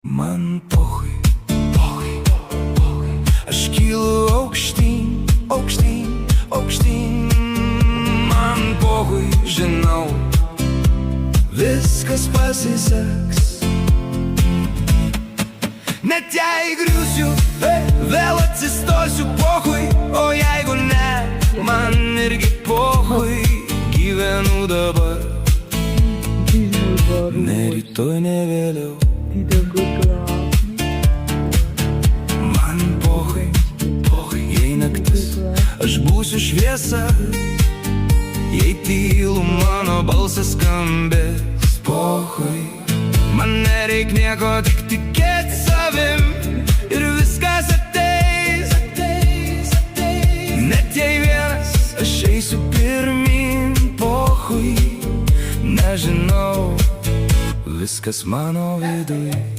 Man pochui, pochui, pochui. Aš kylu aukštyn, aukštyn, aukštyn. Man pochui, žinau, viskas pasiseks. Net jei griūsiu, vėl atsistosiu, pochui. O jeigu ne, man irgi pochui. Gyvenu dabar, ne rytoj, ne vėliau. Man pochui, pochui, jei naktis, aš būsiu šviesa. Jei tylu, mano balsas skambės. Pochui, man nereik nieko, tik tikėt savim. Ir viskas ateis, ateis, ateis. Net jei vienas, aš eisiu pirmin. Pochui, nežinau, viskas mano viduje.